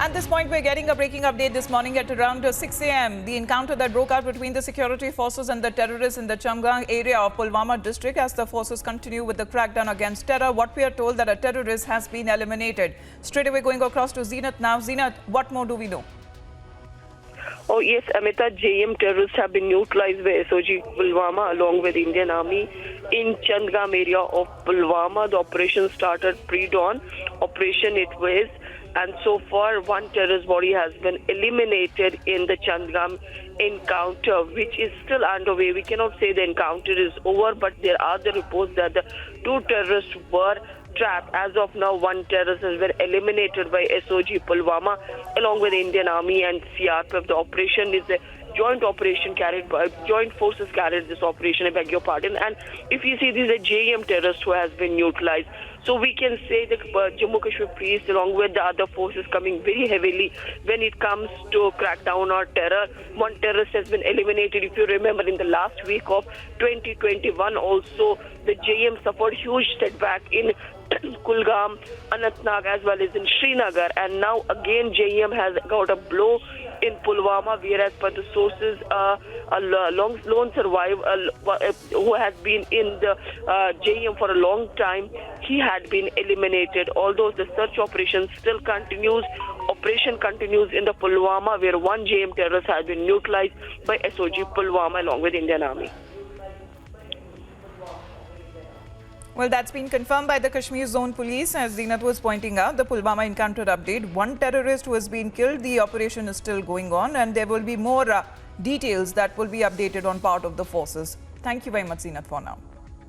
At this point, we're getting a breaking update this morning at around 6 a.m. The encounter that broke out between the security forces and the terrorists in the Chamgang area of Pulwama district as the forces continue with the crackdown against terror. What we are told that a terrorist has been eliminated. Straight away going across to Zeenat now. Zeenat, what more do we know? Oh yes, Amita, JM terrorists have been neutralized by SOG Pulwama along with Indian Army in Chandgam area of Pulwama. The operation started pre-dawn. Operation it was, and so far one terrorist body has been eliminated in the Chandgam encounter, which is still underway. We cannot say the encounter is over, but there are the reports that the two terrorists were trapped. As of now, one terrorist has been eliminated by SOG Pulwama along with Indian Army and CRPF. The operation is a joint operation carried by joint forces carried this operation, I beg your pardon. And if you see, this is a JM terrorist who has been neutralized. So we can say that Jammu Kashmir police along with the other forces coming very heavily when it comes to crack down on terror. One terrorist has been eliminated. If you remember, in the last week of 2021 also, the JM suffered huge setback in Kulgam, Anantnag as well as in Srinagar, and now again JM has got a blow in Pulwama, whereas per the sources, a lone survivor who has been in the JM for a long time, he had been eliminated. Although the search operation still continues, operation continues in the Pulwama, where one JM terrorist has been neutralized by SOG Pulwama along with Indian Army. Well, that's been confirmed by the Kashmir Zone Police. As Zeenat was pointing out, the Pulwama encounter update. One terrorist who has been killed. The operation is still going on and there will be more details that will be updated on part of the forces. Thank you very much, Zeenat, for now.